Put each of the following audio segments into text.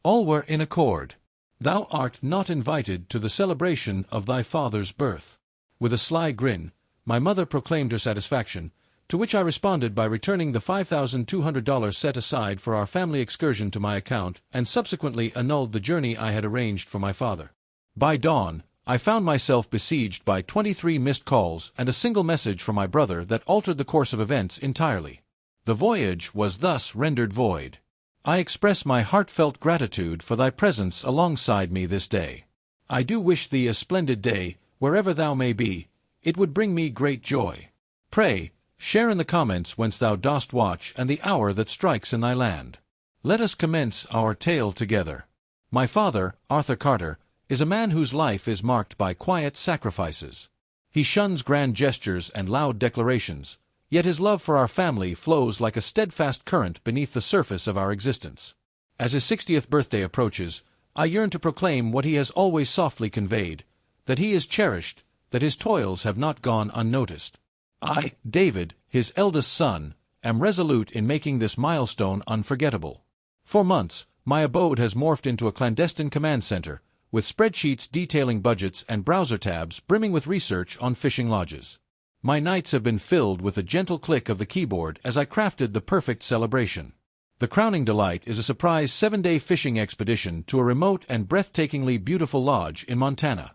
All were in accord. "Thou art not invited to the celebration of thy father's birth." With a sly grin, my mother proclaimed her satisfaction, to which I responded by returning the $5,200 set aside for our family excursion to my account, and subsequently annulled the journey I had arranged for my father. By dawn, I found myself besieged by 23 missed calls and a single message from my brother that altered the course of events entirely. The voyage was thus rendered void. "I express my heartfelt gratitude for thy presence alongside me this day. I do wish thee a splendid day, wherever thou may be. It would bring me great joy. Pray, share in the comments whence thou dost watch and the hour that strikes in thy land. Let us commence our tale together. My father, Arthur Carter, is a man whose life is marked by quiet sacrifices. He shuns grand gestures and loud declarations, yet his love for our family flows like a steadfast current beneath the surface of our existence. As his 60th birthday approaches, I yearn to proclaim what he has always softly conveyed, that he is cherished, that his toils have not gone unnoticed. I, David, his eldest son, am resolute in making this milestone unforgettable. For months, my abode has morphed into a clandestine command center, with spreadsheets detailing budgets and browser tabs brimming with research on fishing lodges. My nights have been filled with the gentle click of the keyboard as I crafted the perfect celebration. The crowning delight is a surprise 7-day fishing expedition to a remote and breathtakingly beautiful lodge in Montana.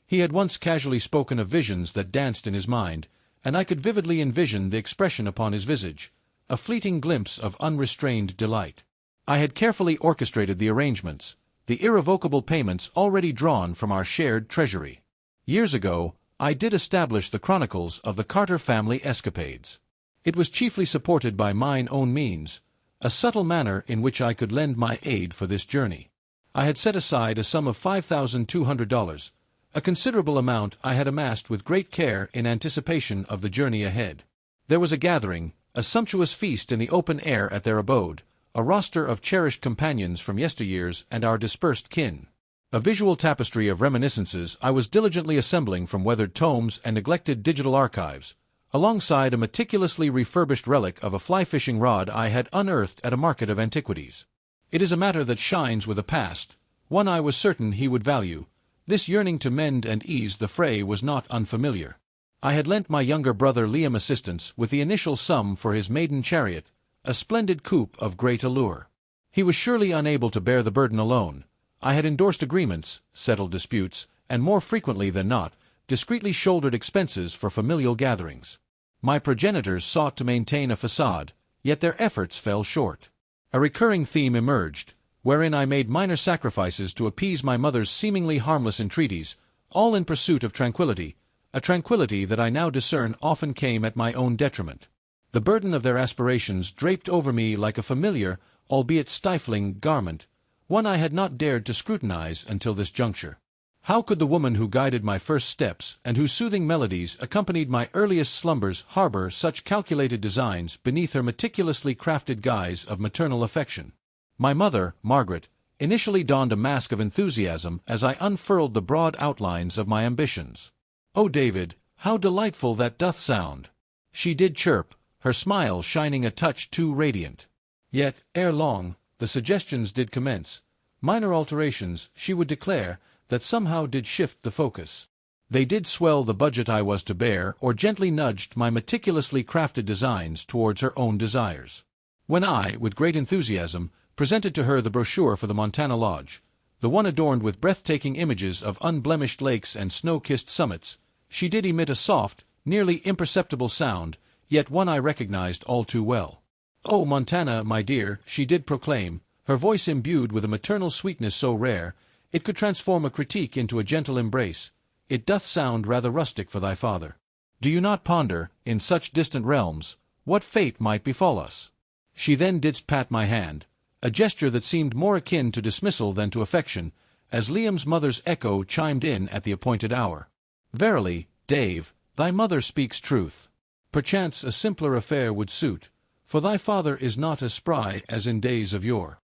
He had once casually spoken of visions that danced in his mind, and I could vividly envision the expression upon his visage, a fleeting glimpse of unrestrained delight. I had carefully orchestrated the arrangements, the irrevocable payments already drawn from our shared treasury. Years ago, I did establish the chronicles of the Carter family escapades. It was chiefly supported by mine own means, a subtle manner in which I could lend my aid for this journey. I had set aside a sum of $5,200, a considerable amount I had amassed with great care in anticipation of the journey ahead. There was a gathering, a sumptuous feast in the open air at their abode, a roster of cherished companions from yesteryears and our dispersed kin. A visual tapestry of reminiscences I was diligently assembling from weathered tomes and neglected digital archives, alongside a meticulously refurbished relic of a fly-fishing rod I had unearthed at a market of antiquities. It is a matter that shines with a past, one I was certain he would value. This yearning to mend and ease the fray was not unfamiliar. I had lent my younger brother Liam assistance with the initial sum for his maiden chariot, a splendid coupe of great allure. He was surely unable to bear the burden alone. I had endorsed agreements, settled disputes, and more frequently than not, discreetly shouldered expenses for familial gatherings. My progenitors sought to maintain a facade, yet their efforts fell short. A recurring theme emerged, wherein I made minor sacrifices to appease my mother's seemingly harmless entreaties, all in pursuit of tranquility, a tranquility that I now discern often came at my own detriment. The burden of their aspirations draped over me like a familiar, albeit stifling, garment, one I had not dared to scrutinize until this juncture. How could the woman who guided my first steps and whose soothing melodies accompanied my earliest slumbers harbor such calculated designs beneath her meticulously crafted guise of maternal affection? My mother, Margaret, initially donned a mask of enthusiasm as I unfurled the broad outlines of my ambitions. "Oh, David, how delightful that doth sound!" she did chirp, her smile shining a touch too radiant. Yet, ere long, the suggestions did commence. Minor alterations, she would declare, that somehow did shift the focus. They did swell the budget I was to bear or gently nudged my meticulously crafted designs towards her own desires. When I, with great enthusiasm, presented to her the brochure for the Montana Lodge, the one adorned with breathtaking images of unblemished lakes and snow-kissed summits, she did emit a soft, nearly imperceptible sound, yet one I recognized all too well. "Oh, Montana, my dear," she did proclaim, her voice imbued with a maternal sweetness so rare, it could transform a critique into a gentle embrace, "it doth sound rather rustic for thy father. Do you not ponder, in such distant realms, what fate might befall us?" She then didst pat my hand, a gesture that seemed more akin to dismissal than to affection, as Liam's mother's echo chimed in at the appointed hour. "Verily, Dave, thy mother speaks truth. Perchance a simpler affair would suit, for thy father is not as spry as in days of yore."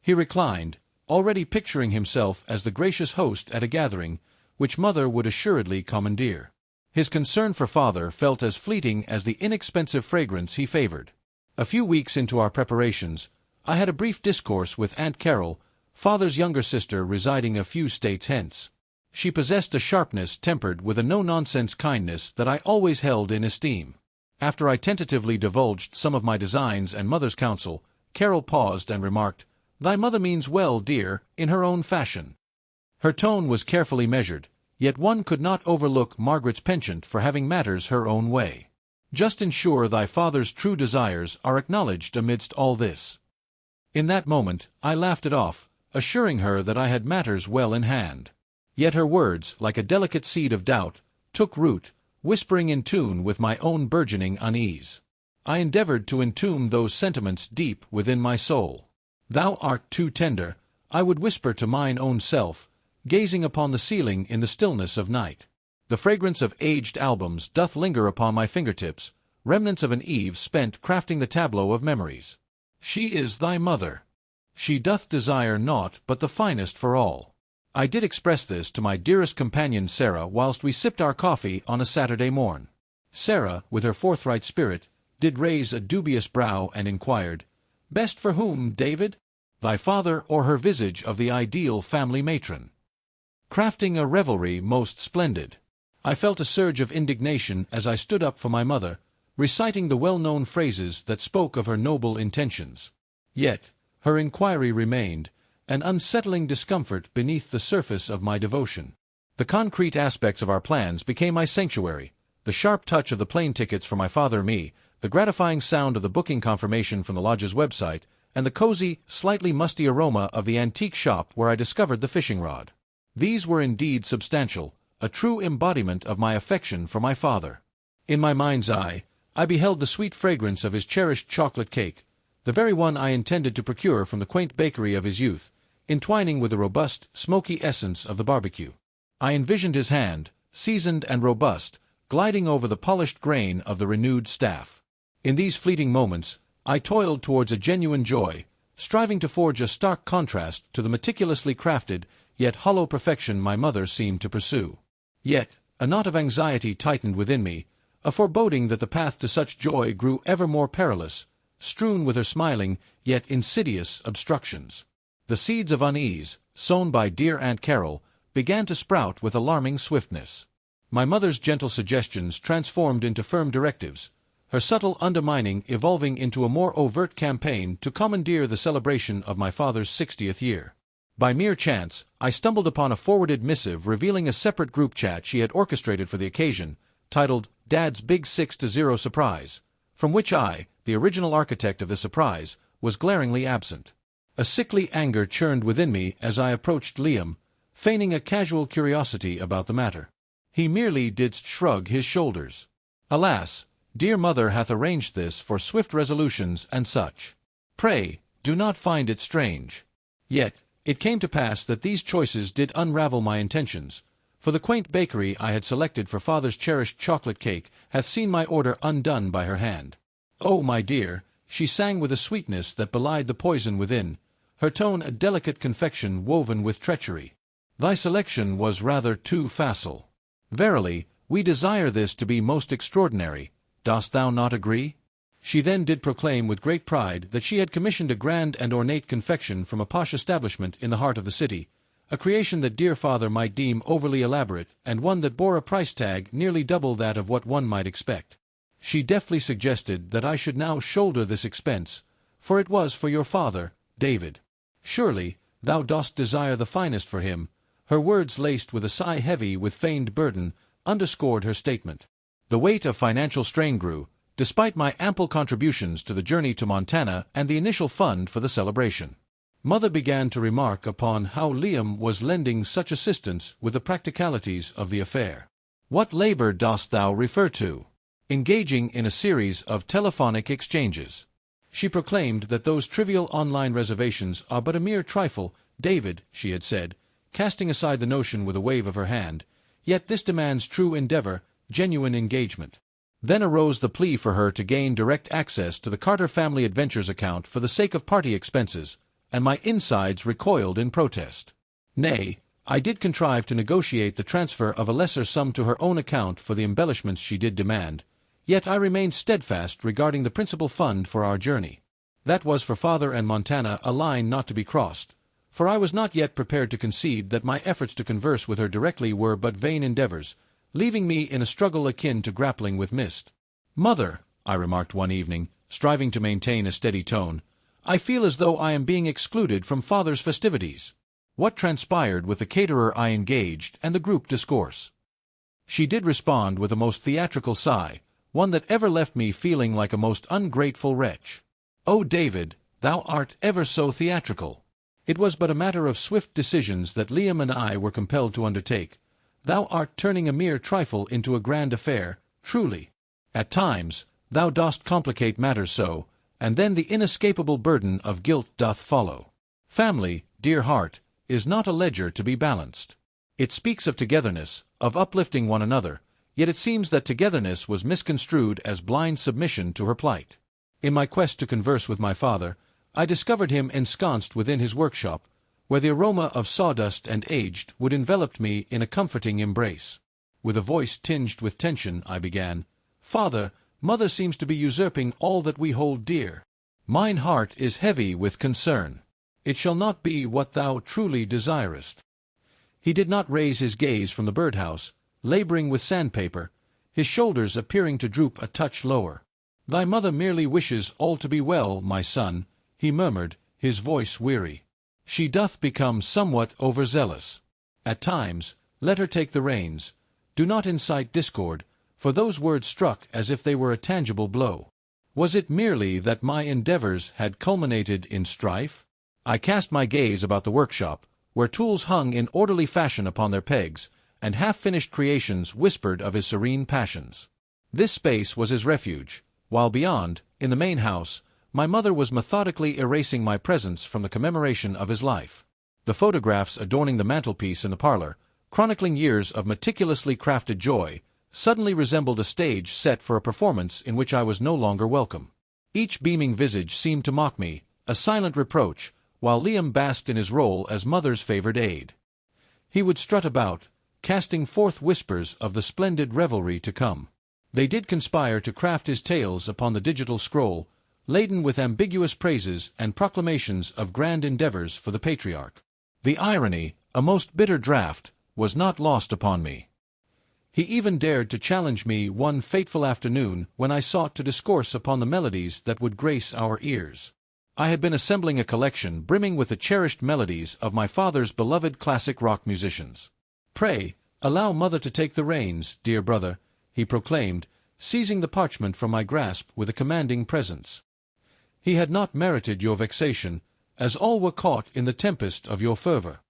He reclined, already picturing himself as the gracious host at a gathering, which mother would assuredly commandeer. His concern for father felt as fleeting as the inexpensive fragrance he favored. A few weeks into our preparations, I had a brief discourse with Aunt Carol, father's younger sister residing a few states hence. She possessed a sharpness tempered with a no-nonsense kindness that I always held in esteem. After I tentatively divulged some of my designs and mother's counsel, Carol paused and remarked, "Thy mother means well, dear, in her own fashion." Her tone was carefully measured, yet one could not overlook Margaret's penchant for having matters her own way. "Just ensure thy father's true desires are acknowledged amidst all this." In that moment, I laughed it off, assuring her that I had matters well in hand. Yet her words, like a delicate seed of doubt, took root, whispering in tune with my own burgeoning unease. I endeavored to entomb those sentiments deep within my soul. "Thou art too tender," I would whisper to mine own self, gazing upon the ceiling in the stillness of night. "The fragrance of aged albums doth linger upon my fingertips, remnants of an eve spent crafting the tableau of memories. She is thy mother. She doth desire naught but the finest for all." I did express this to my dearest companion Sarah whilst we sipped our coffee on a Saturday morn. Sarah, with her forthright spirit, did raise a dubious brow and inquired, "Best for whom, David? Thy father or her visage of the ideal family matron? Crafting a revelry most splendid." I felt a surge of indignation as I stood up for my mother, reciting the well-known phrases that spoke of her noble intentions. Yet, her inquiry remained, an unsettling discomfort beneath the surface of my devotion. The concrete aspects of our plans became my sanctuary, the sharp touch of the plane tickets for my father and me, the gratifying sound of the booking confirmation from the lodge's website, and the cozy, slightly musty aroma of the antique shop where I discovered the fishing rod. These were indeed substantial, a true embodiment of my affection for my father. In my mind's eye, I beheld the sweet fragrance of his cherished chocolate cake, the very one I intended to procure from the quaint bakery of his youth, entwining with the robust, smoky essence of the barbecue. I envisioned his hand, seasoned and robust, gliding over the polished grain of the renewed staff. In these fleeting moments, I toiled towards a genuine joy, striving to forge a stark contrast to the meticulously crafted, yet hollow perfection my mother seemed to pursue. Yet, a knot of anxiety tightened within me, a foreboding that the path to such joy grew ever more perilous, strewn with her smiling, yet insidious obstructions. The seeds of unease, sown by dear Aunt Carol, began to sprout with alarming swiftness. My mother's gentle suggestions transformed into firm directives, her subtle undermining evolving into a more overt campaign to commandeer the celebration of my father's 60th year. By mere chance, I stumbled upon a forwarded missive revealing a separate group chat she had orchestrated for the occasion, titled Dad's Big 6-0 Surprise, from which I, the original architect of the surprise, was glaringly absent. A sickly anger churned within me as I approached Liam, feigning a casual curiosity about the matter. He merely didst shrug his shoulders. "Alas, dear mother hath arranged this for swift resolutions and such. Pray, do not find it strange." Yet, it came to pass that these choices did unravel my intentions, for the quaint bakery I had selected for father's cherished chocolate cake hath seen my order undone by her hand. "Oh, my dear," she sang with a sweetness that belied the poison within, her tone a delicate confection woven with treachery. "Thy selection was rather too facile. Verily, we desire this to be most extraordinary. Dost thou not agree?" She then did proclaim with great pride that she had commissioned a grand and ornate confection from a posh establishment in the heart of the city, a creation that dear father might deem overly elaborate, and one that bore a price tag nearly double that of what one might expect. She deftly suggested that I should now shoulder this expense, for it was for your father, David. "Surely, thou dost desire the finest for him." Her words, laced with a sigh heavy with feigned burden, underscored her statement. The weight of financial strain grew, despite my ample contributions to the journey to Montana and the initial fund for the celebration. Mother began to remark upon how Liam was lending such assistance with the practicalities of the affair. "What labor dost thou refer to?" Engaging in a series of telephonic exchanges. She proclaimed that those trivial online reservations are but a mere trifle. "David," she had said, casting aside the notion with a wave of her hand, "yet this demands true endeavor, genuine engagement." Then arose the plea for her to gain direct access to the Carter Family Adventures account for the sake of party expenses, and my insides recoiled in protest. Nay, I did contrive to negotiate the transfer of a lesser sum to her own account for the embellishments she did demand, yet I remained steadfast regarding the principal fund for our journey. That was for father and Montana a line not to be crossed, for I was not yet prepared to concede that my efforts to converse with her directly were but vain endeavors, leaving me in a struggle akin to grappling with mist. "Mother," I remarked one evening, striving to maintain a steady tone, "I feel as though I am being excluded from Father's festivities. What transpired with the caterer I engaged and the group discourse?" She did respond with a most theatrical sigh, one that ever left me feeling like a most ungrateful wretch. "Oh, David, thou art ever so theatrical. It was but a matter of swift decisions that Liam and I were compelled to undertake. Thou art turning a mere trifle into a grand affair, truly. At times, thou dost complicate matters so, and then the inescapable burden of guilt doth follow. Family, dear heart, is not a ledger to be balanced. It speaks of togetherness, of uplifting one another, yet it seems that togetherness was misconstrued as blind submission to her plight. In my quest to converse with my father, I discovered him ensconced within his workshop, where the aroma of sawdust and aged wood enveloped me in a comforting embrace. With a voice tinged with tension, I began, "Father, Mother seems to be usurping all that we hold dear. Mine heart is heavy with concern. It shall not be what thou truly desirest." He did not raise his gaze from the birdhouse, laboring with sandpaper, his shoulders appearing to droop a touch lower. "Thy mother merely wishes all to be well, my son," he murmured, his voice weary. "She doth become somewhat overzealous. At times, let her take the reins. Do not incite discord," for those words struck as if they were a tangible blow. Was it merely that my endeavors had culminated in strife? I cast my gaze about the workshop, where tools hung in orderly fashion upon their pegs, and half-finished creations whispered of his serene passions. This space was his refuge, while beyond, in the main house, my mother was methodically erasing my presence from the commemoration of his life. The photographs adorning the mantelpiece in the parlor, chronicling years of meticulously crafted joy, suddenly resembled a stage set for a performance in which I was no longer welcome. Each beaming visage seemed to mock me, a silent reproach, while Liam basked in his role as mother's favored aide. He would strut about, casting forth whispers of the splendid revelry to come. They did conspire to craft his tales upon the digital scroll, laden with ambiguous praises and proclamations of grand endeavors for the patriarch. The irony, a most bitter draught, was not lost upon me. He even dared to challenge me one fateful afternoon when I sought to discourse upon the melodies that would grace our ears. I had been assembling a collection brimming with the cherished melodies of my father's beloved classic rock musicians. "Pray, allow Mother to take the reins, dear brother," he proclaimed, seizing the parchment from my grasp with a commanding presence. "He had not merited your vexation, as all were caught in the tempest of your fervor."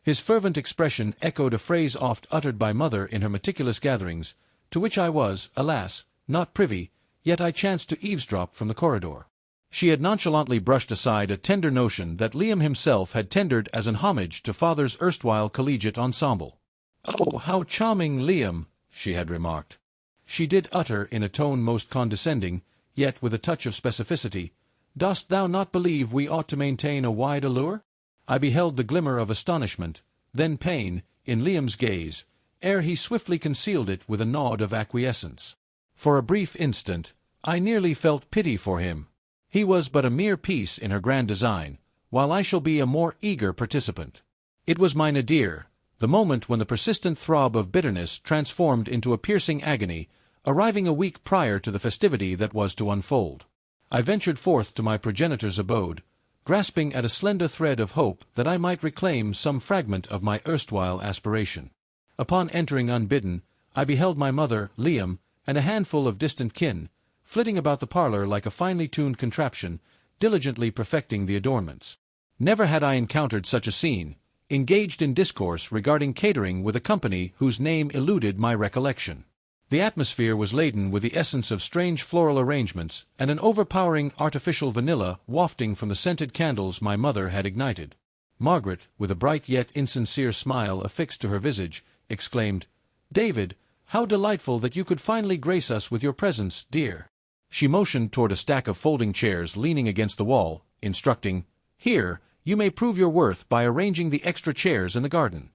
His fervent expression echoed a phrase oft uttered by Mother in her meticulous gatherings, to which I was, alas, not privy, yet I chanced to eavesdrop from the corridor. She had nonchalantly brushed aside a tender notion that Liam himself had tendered as an homage to Father's erstwhile collegiate ensemble. "Oh, how charming, Liam!" she had remarked. She did utter in a tone most condescending, yet with a touch of specificity, "Dost thou not believe we ought to maintain a wide allure?" I beheld the glimmer of astonishment, then pain, in Liam's gaze, ere he swiftly concealed it with a nod of acquiescence. For a brief instant, I nearly felt pity for him. He was but a mere piece in her grand design, while I shall be a more eager participant. It was my nadir, the moment when the persistent throb of bitterness transformed into a piercing agony, arriving a week prior to the festivity that was to unfold. I ventured forth to my progenitor's abode, grasping at a slender thread of hope that I might reclaim some fragment of my erstwhile aspiration. Upon entering unbidden, I beheld my mother, Liam, and a handful of distant kin, flitting about the parlor like a finely tuned contraption, diligently perfecting the adornments. Never had I encountered such a scene, engaged in discourse regarding catering with a company whose name eluded my recollection. The atmosphere was laden with the essence of strange floral arrangements and an overpowering artificial vanilla wafting from the scented candles my mother had ignited. Margaret, with a bright yet insincere smile affixed to her visage, exclaimed, "David, how delightful that you could finally grace us with your presence, dear." She motioned toward a stack of folding chairs leaning against the wall, instructing, "Here, you may prove your worth by arranging the extra chairs in the garden."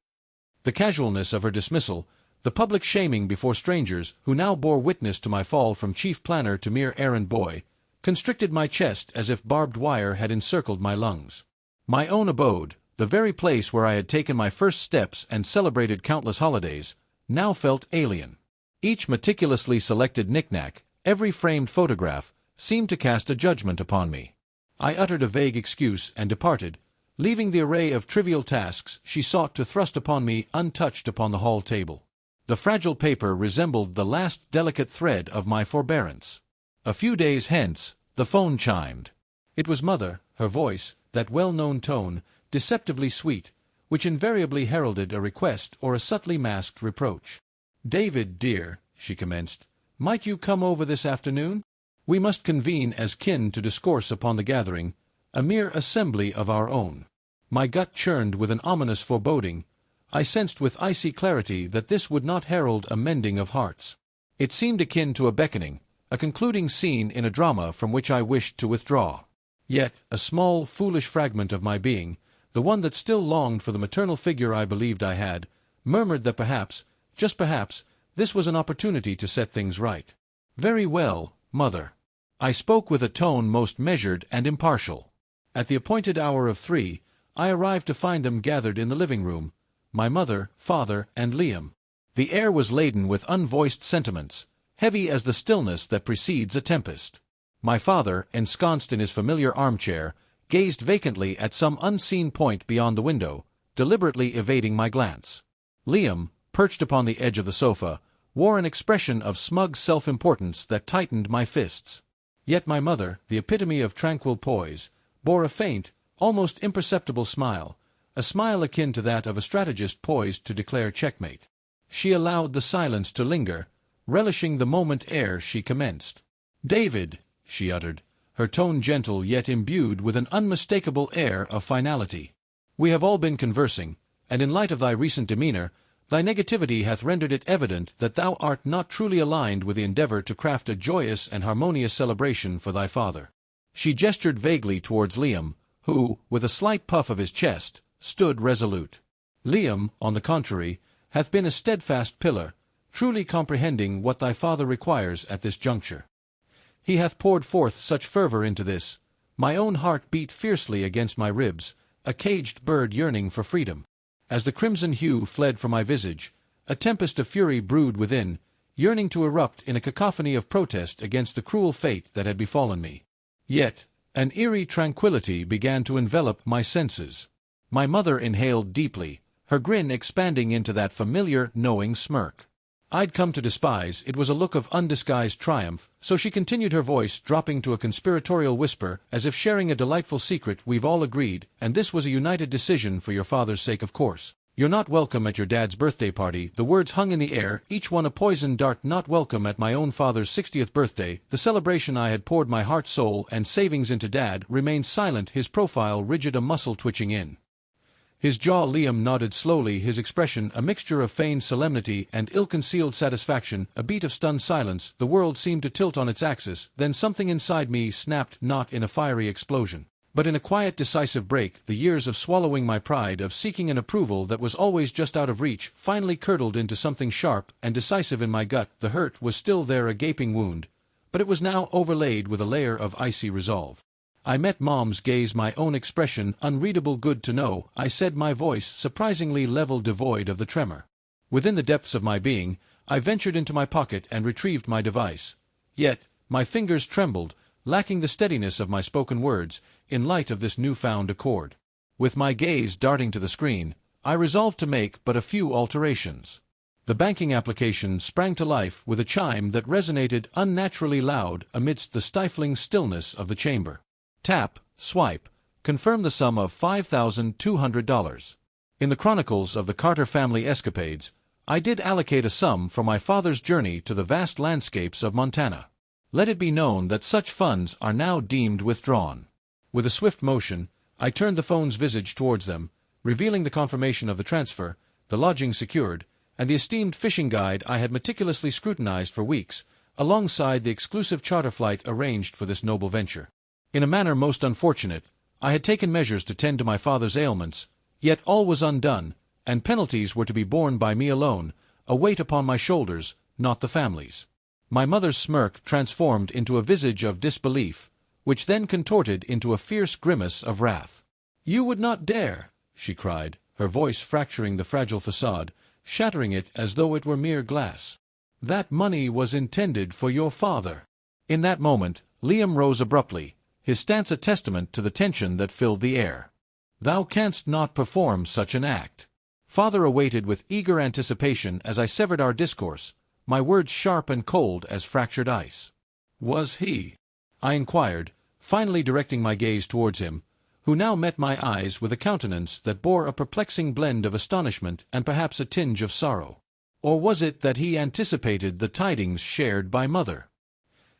The casualness of her dismissal, the public shaming before strangers who now bore witness to my fall from chief planner to mere errand boy, constricted my chest as if barbed wire had encircled my lungs. My own abode, the very place where I had taken my first steps and celebrated countless holidays, now felt alien. Each meticulously selected knick-knack, every framed photograph, seemed to cast a judgment upon me. I uttered a vague excuse and departed, leaving the array of trivial tasks she sought to thrust upon me untouched upon the hall table. The fragile paper resembled the last delicate thread of my forbearance. A few days hence, the phone chimed. It was Mother, her voice, that well-known tone, deceptively sweet, which invariably heralded a request or a subtly masked reproach. "David, dear," she commenced, "might you come over this afternoon? We must convene as kin to discourse upon the gathering, a mere assembly of our own." My gut churned with an ominous foreboding. I sensed with icy clarity that this would not herald a mending of hearts. It seemed akin to a beckoning, a concluding scene in a drama from which I wished to withdraw. Yet, a small, foolish fragment of my being, the one that still longed for the maternal figure I believed I had, murmured that perhaps, just perhaps, this was an opportunity to set things right. "Very well, Mother." I spoke with a tone most measured and impartial. At the appointed hour of 3, I arrived to find them gathered in the living room, my mother, father, and Liam. The air was laden with unvoiced sentiments, heavy as the stillness that precedes a tempest. My father, ensconced in his familiar armchair, gazed vacantly at some unseen point beyond the window, deliberately evading my glance. Liam, perched upon the edge of the sofa, wore an expression of smug self-importance that tightened my fists. Yet my mother, the epitome of tranquil poise, bore a faint, almost imperceptible smile, a smile akin to that of a strategist poised to declare checkmate. She allowed the silence to linger, relishing the moment ere she commenced. "David," she uttered, her tone gentle yet imbued with an unmistakable air of finality. "We have all been conversing, and in light of thy recent demeanor, thy negativity hath rendered it evident that thou art not truly aligned with the endeavor to craft a joyous and harmonious celebration for thy father." She gestured vaguely towards Liam, who, with a slight puff of his chest, stood resolute. "Liam, on the contrary, hath been a steadfast pillar, truly comprehending what thy father requires at this juncture. He hath poured forth such fervor into this. My own heart beat fiercely against my ribs, a caged bird yearning for freedom. As the crimson hue fled from my visage, a tempest of fury brewed within, yearning to erupt in a cacophony of protest against the cruel fate that had befallen me. Yet, an eerie tranquillity began to envelop my senses. My mother inhaled deeply, her grin expanding into that familiar, knowing smirk. I'd come to despise it was a look of undisguised triumph, so she continued, her voice dropping to a conspiratorial whisper, as if sharing a delightful secret. "We've all agreed, and this was a united decision for your father's sake, of course. You're not welcome at your dad's birthday party." The words hung in the air, each one a poisoned dart. "Not welcome at my own father's 60th birthday, the celebration I had poured my heart, soul, and savings into." Dad remained silent, his profile rigid, a muscle twitching in his jaw. Liam nodded slowly, his expression a mixture of feigned solemnity and ill-concealed satisfaction. A beat of stunned silence, the world seemed to tilt on its axis, then something inside me snapped, not in a fiery explosion, but in a quiet, decisive break. The years of swallowing my pride, of seeking an approval that was always just out of reach, finally curdled into something sharp and decisive in my gut. The hurt was still there, a gaping wound, but it was now overlaid with a layer of icy resolve. I met Mom's gaze, my own expression unreadable. "Good to know," I said, my voice surprisingly level, devoid of the tremor. Within the depths of my being, I ventured into my pocket and retrieved my device. Yet, my fingers trembled, lacking the steadiness of my spoken words, in light of this newfound accord. With my gaze darting to the screen, I resolved to make but a few alterations. The banking application sprang to life with a chime that resonated unnaturally loud amidst the stifling stillness of the chamber. Tap, swipe, confirm the sum of $5,200. In the chronicles of the Carter family escapades, I did allocate a sum for my father's journey to the vast landscapes of Montana. Let it be known that such funds are now deemed withdrawn. With a swift motion, I turned the phone's visage towards them, revealing the confirmation of the transfer, the lodging secured, and the esteemed fishing guide I had meticulously scrutinized for weeks, alongside the exclusive charter flight arranged for this noble venture. In a manner most unfortunate, I had taken measures to tend to my father's ailments, yet all was undone, and penalties were to be borne by me alone, a weight upon my shoulders, not the family's. My mother's smirk transformed into a visage of disbelief, which then contorted into a fierce grimace of wrath. "You would not dare," she cried, her voice fracturing the fragile facade, shattering it as though it were mere glass. "That money was intended for your father." In that moment, Liam rose abruptly, his stance a testament to the tension that filled the air. "Thou canst not perform such an act." Father awaited with eager anticipation as I severed our discourse, my words sharp and cold as fractured ice. "Was he?" I inquired, finally directing my gaze towards him, who now met my eyes with a countenance that bore a perplexing blend of astonishment and perhaps a tinge of sorrow. Or was it that he anticipated the tidings shared by Mother?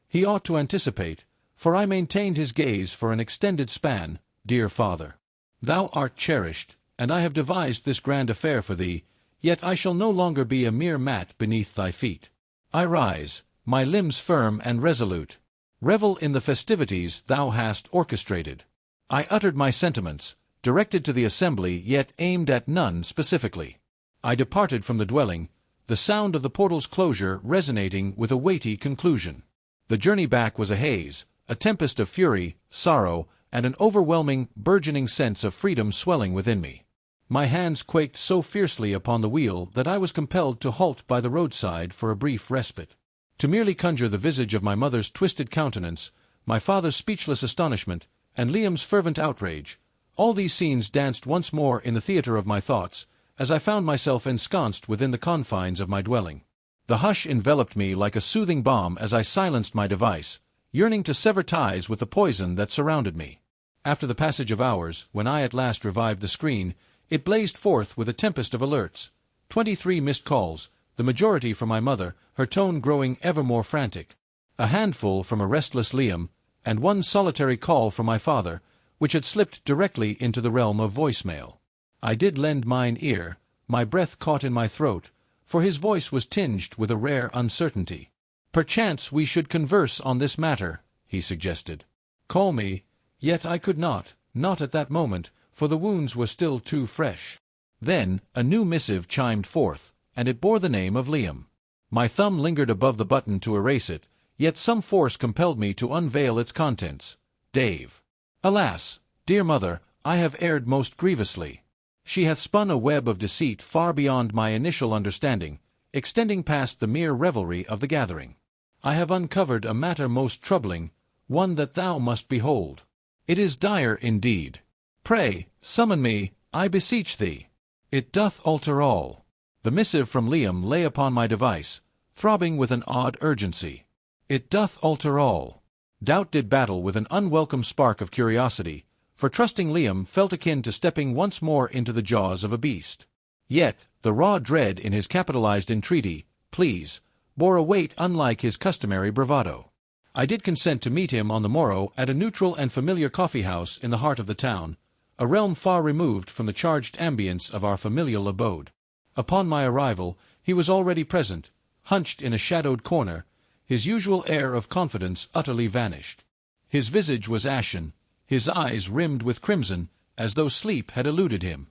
He ought to anticipate, for I maintained his gaze for an extended span. "Dear father, thou art cherished, and I have devised this grand affair for thee, yet I shall no longer be a mere mat beneath thy feet. I rise, my limbs firm and resolute. Revel in the festivities thou hast orchestrated." I uttered my sentiments, directed to the assembly yet aimed at none specifically. I departed from the dwelling, the sound of the portal's closure resonating with a weighty conclusion. The journey back was a haze, a tempest of fury, sorrow, and an overwhelming, burgeoning sense of freedom swelling within me. My hands quaked so fiercely upon the wheel that I was compelled to halt by the roadside for a brief respite. To merely conjure the visage of my mother's twisted countenance, my father's speechless astonishment, and Liam's fervent outrage, all these scenes danced once more in the theatre of my thoughts, as I found myself ensconced within the confines of my dwelling. The hush enveloped me like a soothing balm as I silenced my device, yearning to sever ties with the poison that surrounded me. After the passage of hours, when I at last revived the screen, it blazed forth with a tempest of alerts. 23 missed calls, the majority from my mother, her tone growing ever more frantic. A handful from a restless Liam, and one solitary call from my father, which had slipped directly into the realm of voicemail. I did lend mine ear, my breath caught in my throat, for his voice was tinged with a rare uncertainty. "Perchance we should converse on this matter," he suggested. "Call me," yet I could not at that moment, for the wounds were still too fresh. Then a new missive chimed forth, and it bore the name of Liam. My thumb lingered above the button to erase it, yet some force compelled me to unveil its contents. Dave. "Alas, dear mother, I have erred most grievously. She hath spun a web of deceit far beyond my initial understanding, extending past the mere revelry of the gathering. I have uncovered a matter most troubling, one that thou must behold. It is dire indeed. Pray, summon me, I beseech thee. It doth alter all." The missive from Liam lay upon my device, throbbing with an odd urgency. It doth alter all. Doubt did battle with an unwelcome spark of curiosity, for trusting Liam felt akin to stepping once more into the jaws of a beast. Yet the raw dread in his capitalized entreaty, "Please," bore a weight unlike his customary bravado. I did consent to meet him on the morrow at a neutral and familiar coffee-house in the heart of the town, a realm far removed from the charged ambience of our familial abode. Upon my arrival, he was already present, hunched in a shadowed corner, his usual air of confidence utterly vanished. His visage was ashen, his eyes rimmed with crimson, as though sleep had eluded him.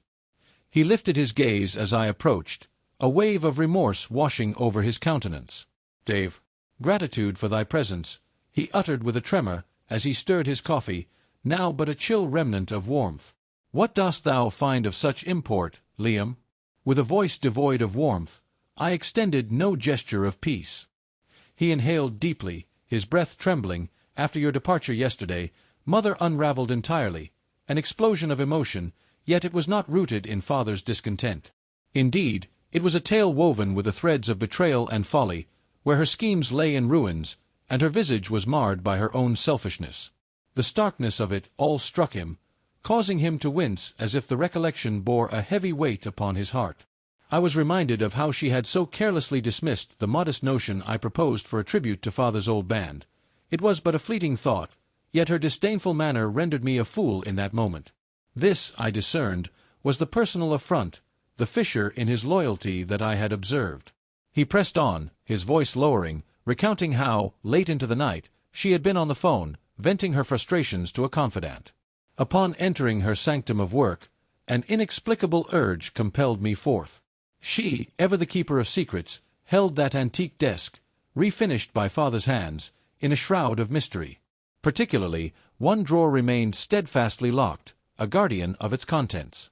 He lifted his gaze as I approached, a wave of remorse washing over his countenance. "Dave, gratitude for thy presence," he uttered with a tremor as he stirred his coffee, now but a chill remnant of warmth. "What dost thou find of such import, Liam?" With a voice devoid of warmth, I extended no gesture of peace. He inhaled deeply, his breath trembling. "After your departure yesterday, Mother unraveled entirely, an explosion of emotion, yet it was not rooted in Father's discontent. Indeed, it was a tale woven with the threads of betrayal and folly, where her schemes lay in ruins, and her visage was marred by her own selfishness. The starkness of it all struck him, causing him to wince as if the recollection bore a heavy weight upon his heart. I was reminded of how she had so carelessly dismissed the modest notion I proposed for a tribute to Father's old band. It was but a fleeting thought, yet her disdainful manner rendered me a fool in that moment. This, I discerned, was the personal affront, the fissure in his loyalty that I had observed. He pressed on, his voice lowering, recounting how, late into the night, she had been on the phone, venting her frustrations to a confidant. Upon entering her sanctum of work, an inexplicable urge compelled me forth. She, ever the keeper of secrets, held that antique desk, refinished by Father's hands, in a shroud of mystery. Particularly, one drawer remained steadfastly locked, a guardian of its contents.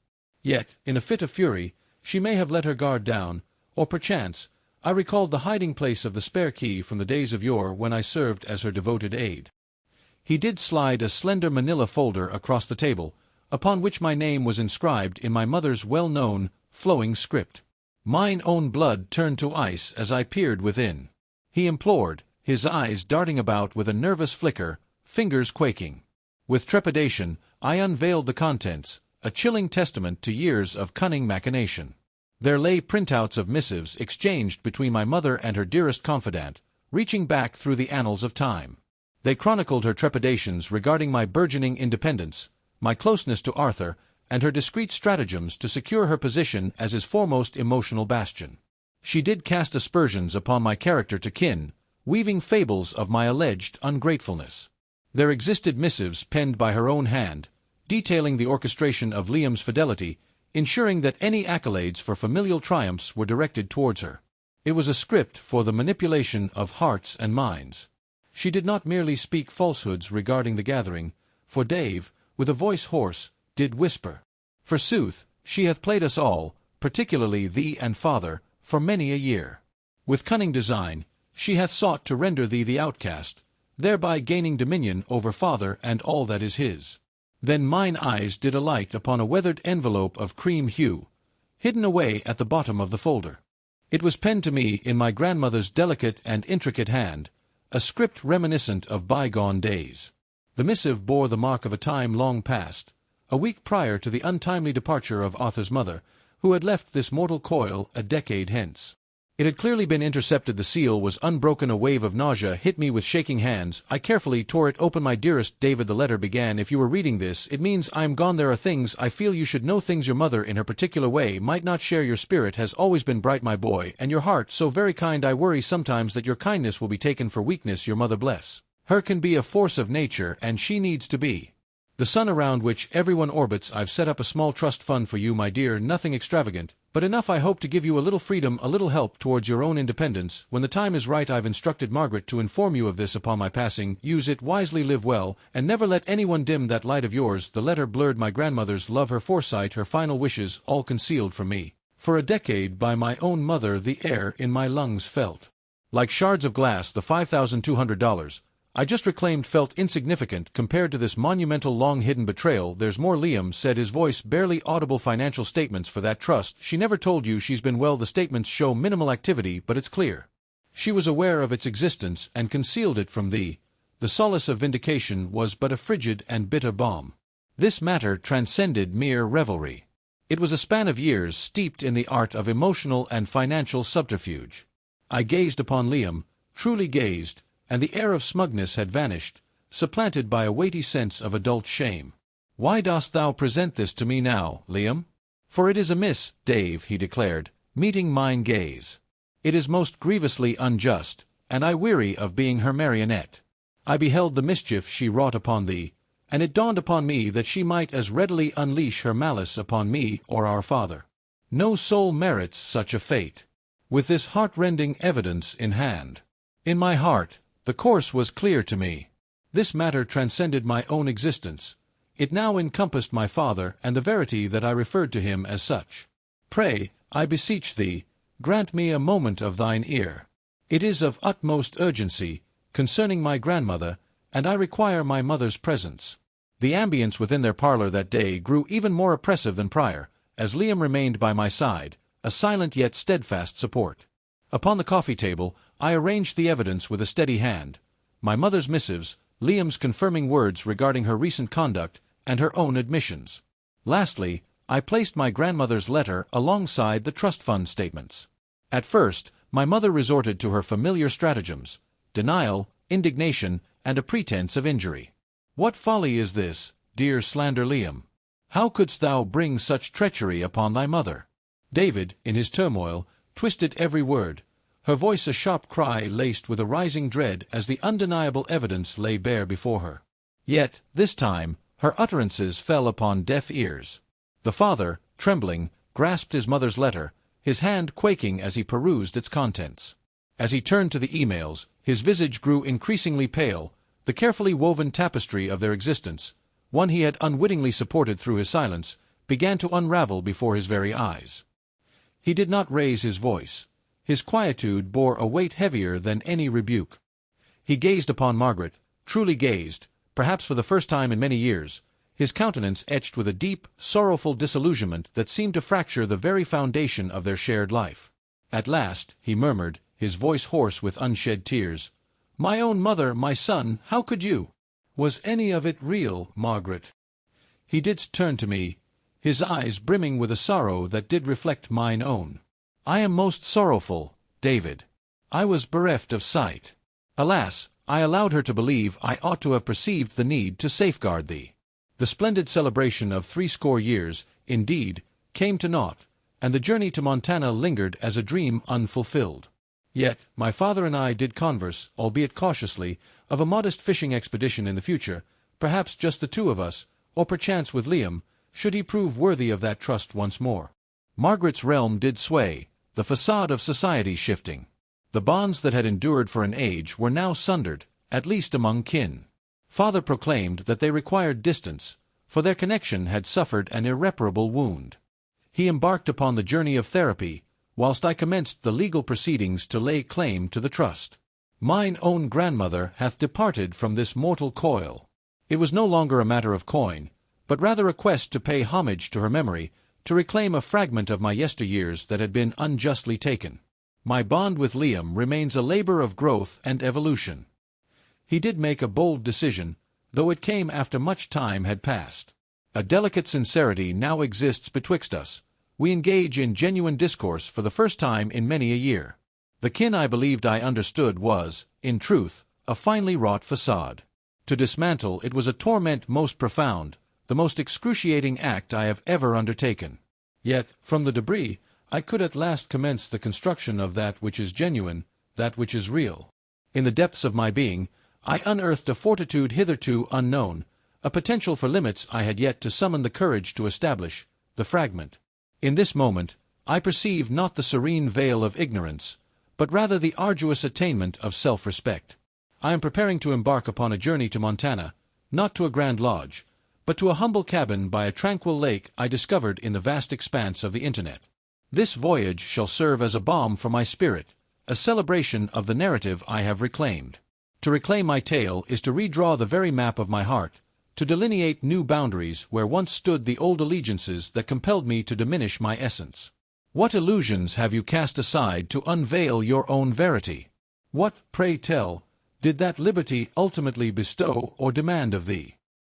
Yet, in a fit of fury, she may have let her guard down, or perchance, I recalled the hiding place of the spare key from the days of yore when I served as her devoted aide. He did slide a slender manila folder across the table, upon which my name was inscribed in my mother's well-known, flowing script. Mine own blood turned to ice as I peered within. He implored, his eyes darting about with a nervous flicker, fingers quaking. With trepidation, I unveiled the contents, a chilling testament to years of cunning machination. There lay printouts of missives exchanged between my mother and her dearest confidant, reaching back through the annals of time. They chronicled her trepidations regarding my burgeoning independence, my closeness to Arthur, and her discreet stratagems to secure her position as his foremost emotional bastion. She did cast aspersions upon my character to kin, weaving fables of my alleged ungratefulness. There existed missives penned by her own hand, detailing the orchestration of Liam's fidelity, ensuring that any accolades for familial triumphs were directed towards her. It was a script for the manipulation of hearts and minds. She did not merely speak falsehoods regarding the gathering, for Dave, with a voice hoarse, did whisper, "Forsooth, she hath played us all, particularly thee and father, for many a year. With cunning design, she hath sought to render thee the outcast, thereby gaining dominion over father and all that is his." Then mine eyes did alight upon a weathered envelope of cream hue, hidden away at the bottom of the folder. It was penned to me in my grandmother's delicate and intricate hand, a script reminiscent of bygone days. The missive bore the mark of a time long past, a week prior to the untimely departure of Arthur's mother, who had left this mortal coil a decade hence. It had clearly been intercepted. The seal was unbroken. A wave of nausea hit me with shaking hands. I carefully tore it open. "My dearest David," the letter began, "if you were reading this, it means I am gone. There are things I feel you should know, things your mother, in her particular way, might not share. Your spirit has always been bright, my boy, and your heart so very kind. I worry sometimes that your kindness will be taken for weakness. Your mother, bless her, can be a force of nature, and she needs to be the sun around which everyone orbits. I've set up a small trust fund for you, my dear, nothing extravagant, but enough, I hope, to give you a little freedom, a little help towards your own independence. When the time is right, I've instructed Margaret to inform you of this upon my passing. Use it wisely, live well, and never let anyone dim that light of yours." The letter blurred my grandmother's love, her foresight, her final wishes, all concealed from me. For a decade by my own mother the air in my lungs felt like shards of glass. The $5,200 I just reclaimed felt insignificant compared to this monumental long-hidden betrayal. "There's more," Liam said, his voice barely audible. "Financial statements for that trust. She never told you she's been well. The statements show minimal activity, but it's clear she was aware of its existence and concealed it from thee. The solace of vindication was but a frigid and bitter balm. This matter transcended mere revelry. It was a span of years steeped in the art of emotional and financial subterfuge." I gazed upon Liam, truly gazed, and the air of smugness had vanished, supplanted by a weighty sense of adult shame. "Why dost thou present this to me now, Liam? For it is amiss, Dave," he declared, meeting mine gaze. "It is most grievously unjust, and I weary of being her marionette. I beheld the mischief she wrought upon thee, and it dawned upon me that she might as readily unleash her malice upon me or our father. No soul merits such a fate." With this heart-rending evidence in hand, in my heart, the course was clear to me. This matter transcended my own existence. It now encompassed my father, and the verity that I referred to him as such. "Pray, I beseech thee, grant me a moment of thine ear. It is of utmost urgency, concerning my grandmother, and I require my mother's presence." The ambience within their parlor that day grew even more oppressive than prior, as Liam remained by my side, a silent yet steadfast support. Upon the coffee table, I arranged the evidence with a steady hand. My mother's missives, Liam's confirming words regarding her recent conduct, and her own admissions. Lastly, I placed my grandmother's letter alongside the trust fund statements. At first, my mother resorted to her familiar stratagems: denial, indignation, and a pretense of injury. "What folly is this, dear slander Liam? How couldst thou bring such treachery upon thy mother?" David, in his turmoil, twisted every word, her voice a sharp cry laced with a rising dread as the undeniable evidence lay bare before her. Yet, this time, her utterances fell upon deaf ears. The father, trembling, grasped his mother's letter, his hand quaking as he perused its contents. As he turned to the emails, his visage grew increasingly pale, the carefully woven tapestry of their existence, one he had unwittingly supported through his silence, began to unravel before his very eyes. He did not raise his voice. His quietude bore a weight heavier than any rebuke. He gazed upon Margaret, truly gazed, perhaps for the first time in many years, his countenance etched with a deep, sorrowful disillusionment that seemed to fracture the very foundation of their shared life. At last, he murmured, his voice hoarse with unshed tears, "My own mother, my son, how could you? Was any of it real, Margaret?" He did turn to me, his eyes brimming with a sorrow that did reflect mine own. "I am most sorrowful, David. I was bereft of sight. Alas, I allowed her to believe I ought to have perceived the need to safeguard thee." The splendid celebration of 60 years, indeed, came to naught, and the journey to Montana lingered as a dream unfulfilled. Yet my father and I did converse, albeit cautiously, of a modest fishing expedition in the future, perhaps just the two of us, or perchance with Liam, should he prove worthy of that trust once more. Margaret's realm did sway, the facade of society shifting. The bonds that had endured for an age were now sundered, at least among kin. Father proclaimed that they required distance, for their connection had suffered an irreparable wound. He embarked upon the journey of therapy, whilst I commenced the legal proceedings to lay claim to the trust. Mine own grandmother hath departed from this mortal coil. It was no longer a matter of coin, but rather a quest to pay homage to her memory, to reclaim a fragment of my yesteryears that had been unjustly taken. My bond with Liam remains a labor of growth and evolution. He did make a bold decision, though it came after much time had passed. A delicate sincerity now exists betwixt us. We engage in genuine discourse for the first time in many a year. The kin I believed I understood was, in truth, a finely wrought facade. To dismantle it was a torment most profound, the most excruciating act I have ever undertaken. Yet, from the debris, I could at last commence the construction of that which is genuine, that which is real. In the depths of my being, I unearthed a fortitude hitherto unknown, a potential for limits I had yet to summon the courage to establish, the fragment. In this moment, I perceive not the serene veil of ignorance, but rather the arduous attainment of self-respect. I am preparing to embark upon a journey to Montana, not to a grand lodge, but to a humble cabin by a tranquil lake I discovered in the vast expanse of the Internet. This voyage shall serve as a balm for my spirit, a celebration of the narrative I have reclaimed. To reclaim my tale is to redraw the very map of my heart, to delineate new boundaries where once stood the old allegiances that compelled me to diminish my essence. What illusions have you cast aside to unveil your own verity? What, pray tell, did that liberty ultimately bestow or demand of thee?